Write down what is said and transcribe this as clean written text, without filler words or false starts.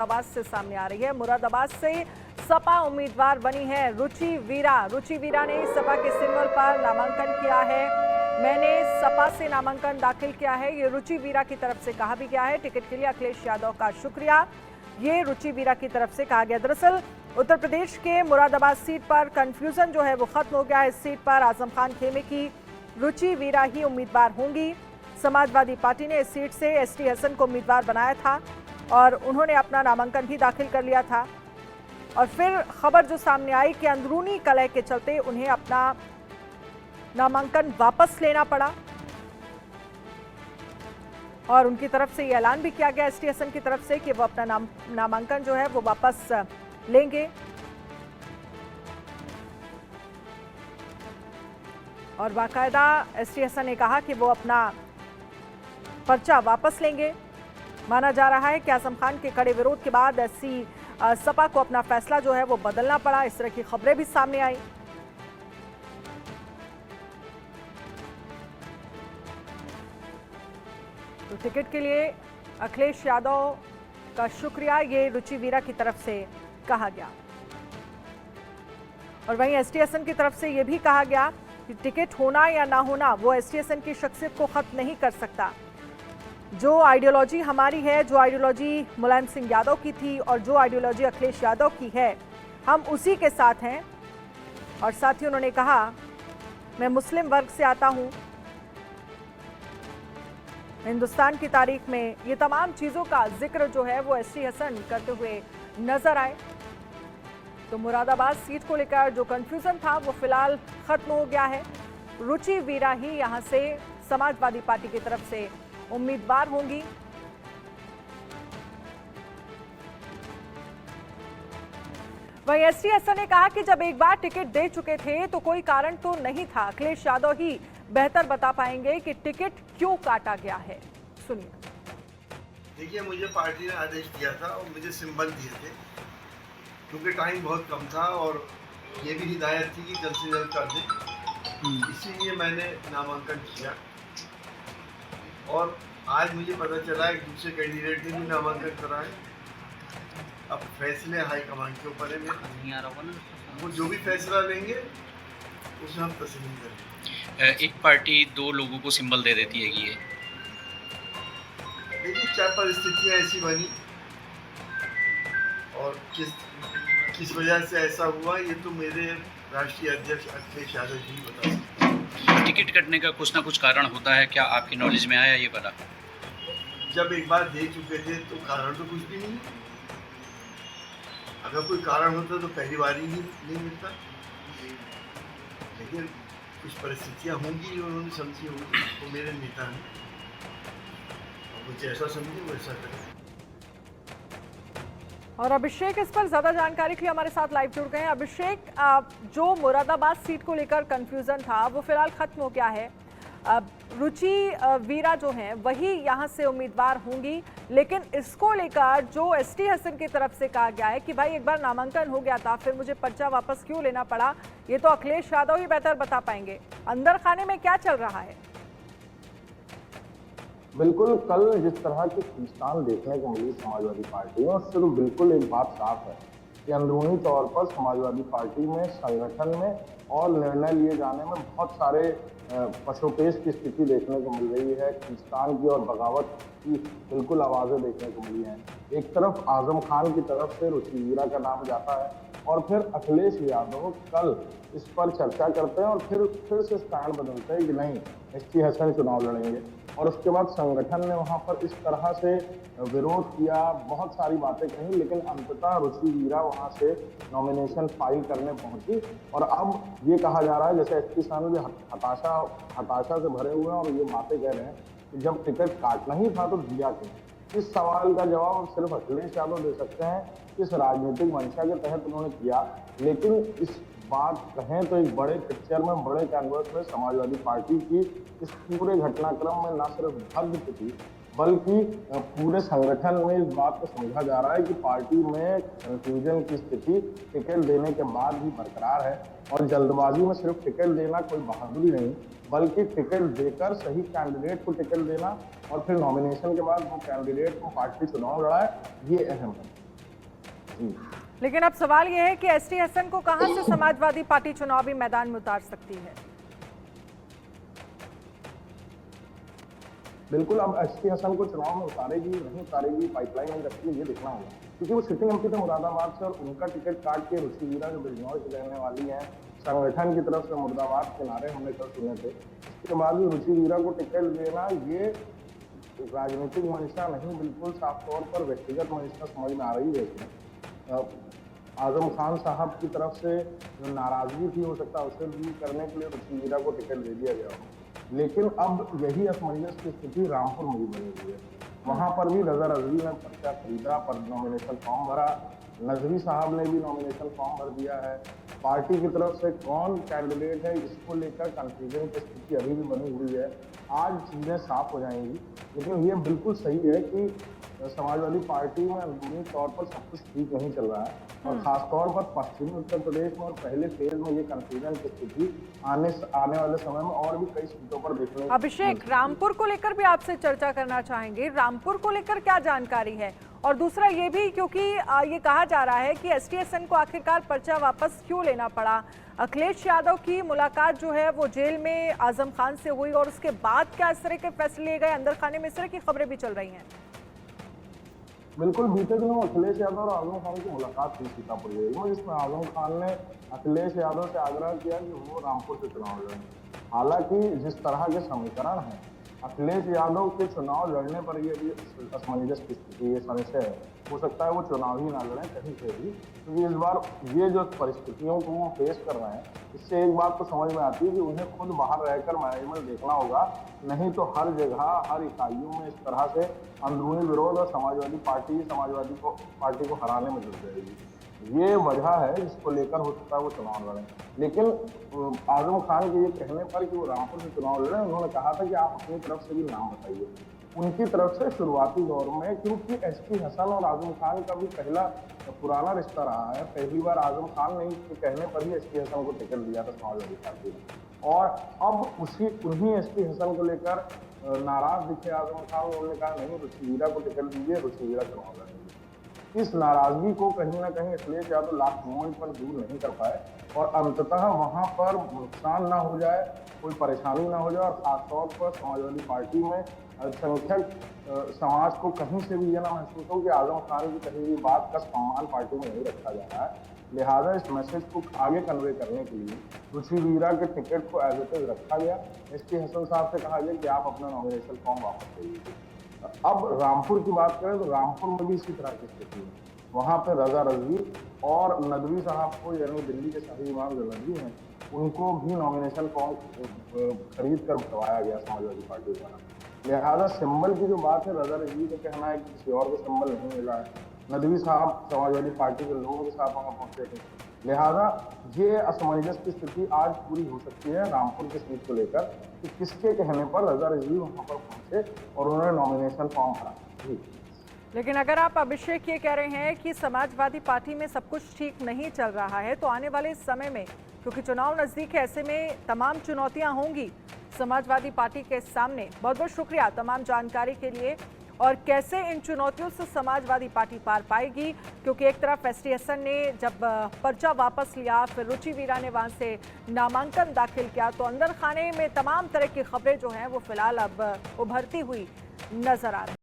मुरादाबाद से सामने आ रही है। मुरादाबाद से सपा उम्मीदवार बनी है रुचि वीरा। रुचि वीरा ने सपा के सिंबल पर नामांकन किया है। मैंने सपा से नामांकन दाखिल किया है, ये रुचि वीरा की तरफ से कहा भी गया है। टिकट के लिए अखिलेश यादव का शुक्रिया, ये रुचि वीरा की तरफ से कहा गया। दरअसल उत्तर प्रदेश के मुरादाबाद सीट पर कंफ्यूजन जो है वो खत्म हो गया है। इस सीट पर आजम खान खेमे की रुचि वीरा ही उम्मीदवार होंगी। समाजवादी पार्टी ने इस सीट से एसटी हसन को उम्मीदवार बनाया था और उन्होंने अपना नामांकन भी दाखिल कर लिया था। और फिर खबर जो सामने आई कि अंदरूनी कलह के चलते उन्हें अपना नामांकन वापस लेना पड़ा और उनकी तरफ से ये ऐलान भी किया गया एसटी हसन की तरफ से कि वो अपना नामांकन जो है वो वापस लेंगे। और बाकायदा एसटी हसन ने कहा कि वो अपना पर्चा वापस लेंगे। माना जा रहा है कि आजम खान के कड़े विरोध के बाद एससी सपा को अपना फैसला जो है वो बदलना पड़ा। इस तरह की खबरें भी सामने आई। तो टिकट के लिए अखिलेश यादव का शुक्रिया, ये रुचि वीरा की तरफ से कहा गया। और वहीं एसटी हसन की तरफ से यह भी कहा गया कि टिकट होना या ना होना वो एसटी हसन की शख्सियत को खत्म नहीं कर सकता। जो आइडियोलॉजी हमारी है, जो आइडियोलॉजी मुलायम सिंह यादव की थी और जो आइडियोलॉजी अखिलेश यादव की है, हम उसी के साथ हैं। और साथ ही उन्होंने कहा, मैं मुस्लिम वर्ग से आता हूं, हिंदुस्तान की तारीख में ये तमाम चीज़ों का जिक्र जो है वो एसटी हसन करते हुए नजर आए। तो मुरादाबाद सीट को लेकर जो कंफ्यूजन था वो फिलहाल खत्म हो गया है। रुचि वीरा ही यहां से समाजवादी पार्टी की तरफ से उम्मीदवार होंगी। वहीं एसटी हसन ने कहा कि जब एक बार टिकट दे चुके थे तो कोई कारण तो नहीं था। अखिलेश यादव ही बेहतर बता पाएंगे कि टिकट क्यों काटा गया है। सुनिए। देखिए, मुझे पार्टी ने आदेश दिया था और मुझे सिंबल दिए थे, क्योंकि टाइम बहुत कम था और ये भी हिदायत थी कि जल्द से जल्द कर दें, इसीलिए मैंने नामांकन किया। और आज मुझे पता चला है कि दूसरे कैंडिडेट ने भी नामांकन करा है। अब फैसले हाईकमान के ऊपर है, वो जो भी फैसला लेंगे उसे हम तस्लीम करेंगे। एक पार्टी दो लोगों को सिंबल दे देती है कि ये देखिए, चार परिस्थितियाँ ऐसी बनी और किस वजह से ऐसा हुआ, ये तो मेरे राष्ट्रीय अध्यक्ष अखिलेश यादव जी बता सकते हैं। टिकट कटने का कुछ ना कुछ कारण होता है, क्या आपकी नॉलेज में आया ये वाला? जब एक बार दे चुके थे तो कारण तो कुछ भी नहीं। अगर कोई कारण होता तो पहली बार ही नहीं मिलता। लेकिन कुछ परिस्थितियाँ होंगी जो उन्होंने समझी होगी, तो मेरे नेता ने कुछ ऐसा समझे वैसा करें। और अभिषेक इस पर ज्यादा जानकारी के लिए हमारे साथ लाइव जुड़ गए हैं। अभिषेक, जो मुरादाबाद सीट को लेकर कंफ्यूजन था वो फिलहाल खत्म हो गया है। रुचि वीरा जो हैं वही यहां से उम्मीदवार होंगी, लेकिन इसको लेकर जो एसटी हसन की तरफ से कहा गया है कि भाई एक बार नामांकन हो गया था, फिर मुझे पर्चा वापस क्यों लेना पड़ा, ये तो अखिलेश यादव ही बेहतर बता पाएंगे। अंदर खाने में क्या चल रहा है? बिल्कुल, कल जिस तरह की खींचतान देखने को मिली समाजवादी पार्टी में, उससे तो बिल्कुल एक बात साफ है कि अंदरूनी तौर पर समाजवादी पार्टी में, संगठन में और निर्णय लिए जाने में बहुत सारे पशोपेश की स्थिति देखने को मिल रही है। खींचतान की और बगावत की बिल्कुल आवाज़ें देखने को मिली हैं। एक तरफ आजम खान की तरफ से रुचि वीरा का नाम जाता है और फिर अखिलेश यादव कल इस पर चर्चा करते हैं और फिर से स्टैंड बदलते हैं कि नहीं, एसटी हसन चुनाव लड़ेंगे। और उसके बाद संगठन ने वहाँ पर इस तरह से विरोध किया, बहुत सारी बातें कही, लेकिन अंततः रुचि वीरा वहाँ से नॉमिनेशन फाइल करने पहुंची। और अब ये कहा जा रहा है, जैसे एसटी हसन भी हताशा से भरे हुए हैं और ये बातें कह रहे हैं कि जब टिकट काटना ही था तो दिया क्यों। इस सवाल का जवाब सिर्फ अखिलेश यादव दे सकते हैं, किस राजनीतिक मंशा के तहत उन्होंने किया। लेकिन इस बात कहें तो एक बड़े पिक्चर में, बड़े कैनवस में समाजवादी पार्टी की इस पूरे घटनाक्रम में न सिर्फ भग्न थी, बल्कि पूरे संगठन में इस बात को समझा जा रहा है कि पार्टी में कंफ्यूजन की स्थिति टिकट देने के बाद भी बरकरार है। और जल्दबाजी में सिर्फ टिकट देना कोई बहादुरी नहीं, बल्कि टिकट देकर सही कैंडिडेट को टिकट देना और फिर नॉमिनेशन के बाद वो कैंडिडेट को पार्टी चुनाव लड़ाए, ये अहम है। जी। लेकिन अब सवाल यह है कि एसटी हसन को कहां से समाजवादी पार्टी चुनावी मैदान में उतार सकती है? बिल्कुल, अब एसटी हसन को चुनाव में उतारेगी नहीं उतारेगी, पाइपलाइन में रखती है, ये देखना होगा, क्योंकि वो सिटिंग एमपी थे मुरादाबाद से और उनका टिकट काट के रुचि वीरा जो बिजनौर की रहने वाली है, संगठन की तरफ से मुरादाबाद के नारे हमने कल सुने थे। इसके बाद भी रुचि वीरा को टिकट देना ये राजनीतिक मंशा नहीं, बिल्कुल साफ तौर पर व्यक्तिगत मंशा समझ में आ रही है इसमें। आजम खान साहब की तरफ से जो नाराजगी थी, हो सकता है उसे दूर करने के लिए रुचि वीरा को टिकट दे दिया गया हो। लेकिन अब यही असमंजस की स्थिति रामपुर में भी बनी हुई है। वहां पर भी रजा रजवी ने पर्चा खरीदा, पर नॉमिनेशन फॉर्म भरा, नजवी साहब ने भी नॉमिनेशन फॉर्म भर दिया है। पार्टी की तरफ से कौन कैंडिडेट है इसको लेकर कंफ्यूजन की स्थिति अभी भी बनी हुई है। आज चीज़ें साफ हो जाएंगी, लेकिन ये बिल्कुल सही है कि समाजवादी पार्टी में अंदरूनी तौर पर सब कुछ ठीक नहीं चल रहा है और खासतौर पर पश्चिमी उत्तर प्रदेश में और पहले फेज में ये कंफ्यूजन की स्थिति आने वाले समय में और भी कई सीटों पर देखने को अभिषेक, रामपुर को लेकर भी आपसे चर्चा करना चाहेंगे। रामपुर को लेकर क्या जानकारी है? और दूसरा ये भी, क्योंकि ये कहा जा रहा है कि एसटीएसएन को आखिरकार पर्चा वापस क्यों लेना पड़ा। अखिलेश यादव की मुलाकात जो है वो जेल में आजम खान से हुई और उसके बाद क्या इस तरह के फैसले लिए गए, अंदर खाने में इस तरह की खबरें भी चल रही हैं। बिल्कुल, बीते दिनों अखिलेश यादव और आजम खान की मुलाकात हुई सीतापुर जेल में, जिसमें आजम खान ने अखिलेश यादव से आग्रह किया कि वो रामपुर से चुनाव लड़ें। हालांकि जिस तरह के समीकरण हैं, अखिलेश यादव के चुनाव लड़ने पर ये भी असमंजस की स्थिति, ये संशय है, हो सकता है वो चुनाव ही ना लड़ें कहीं से भी, क्योंकि इस बार ये जो परिस्थितियों को वो फेस कर रहे हैं, इससे एक बात तो समझ में आती है कि उन्हें खुद बाहर रहकर मैनेजमेंट देखना होगा, नहीं तो हर जगह हर इकाइयों में इस तरह से अंदरूनी विरोध और समाजवादी पार्टी को हराने में जुट जाएगी। ये वजह है जिसको लेकर हो सकता है वो चुनाव लड़ें। लेकिन आजम खान के ये कहने पर कि वो रामपुर से चुनाव लड़ें, उन्होंने कहा था कि आप अपनी तरफ से भी नाम बताइए। उनकी तरफ से शुरुआती दौर में, क्योंकि एसटी हसन और आजम खान का भी पहला पुराना रिश्ता रहा है, पहली बार आजम खान ने कहने पर ही एसटी हसन को टिकट दिया था समाजवादी पार्टी ने, और अब उन्हीं एसटी हसन को लेकर नाराज दिखे आजम खान। उन्होंने कहा नहीं, रुचि वीरा को टिकट दीजिए, रुचि वीरा चुनाव लड़ेंगे। इस नाराजगी को कहीं ना कहीं अखिलेश यादव लास्ट मोमेंट पर दूर नहीं कर पाए और अंततः वहां पर नुकसान ना हो जाए, कोई परेशानी ना हो जाए, और खासतौर पर समाजवादी पार्टी में अल्पसंख्यक समाज को कहीं से भी ये ना महसूस हो कि आजम खान की कहीं भी बात का सम्मान पार्टी में नहीं रखा जा रहा है। लिहाजा इस मैसेज को आगे कन्वे करने के लिए रुचि वीरा के टिकट को एज इट इज रखा गया। एसटी हसन साहब से कहा गया कि आप अपना नॉमिनेशन फॉर्म वापस ले लीजिए। अब रामपुर की बात करें तो रामपुर में भी इसी तरह की स्थिति है। वहाँ पे रजा रजवी और नदवी साहब को, यानी दिल्ली के शाही इमाम जो नदवी हैं, उनको भी नॉमिनेशन फॉर्म खरीद कर भरवाया गया समाजवादी पार्टी द्वारा। लिहाजा सिंबल की जो बात है, रजा रजवी का कहना है कि किसी और को सिंबल नहीं मिला है। नदवी साहब समाजवादी पार्टी के लोगों के साथ वहाँ पहुँचे थे। लिहाजा ये असमंजस की स्थिति आज पूरी हो सकती है रामपुर की सीट को लेकर कि किसके कहने पर रजा रजवी वहाँ पर पहुँचे और उन्होंने नॉमिनेशन फॉर्म भरा। जी, लेकिन अगर आप अभिषेक ये कह रहे हैं कि समाजवादी पार्टी में सब कुछ ठीक नहीं चल रहा है, तो आने वाले समय में, क्योंकि चुनाव नज़दीक है, ऐसे में तमाम चुनौतियां होंगी समाजवादी पार्टी के सामने। बहुत बहुत शुक्रिया तमाम जानकारी के लिए। और कैसे इन चुनौतियों से समाजवादी पार्टी पार पाएगी, क्योंकि एक तरफ एसटी हसन ने जब पर्चा वापस लिया, फिर रुचि वीरा ने वहां से नामांकन दाखिल किया, तो अंदर खाने में तमाम तरह की खबरें जो हैं वो फिलहाल अब उभरती हुई नजर आ रही हैं।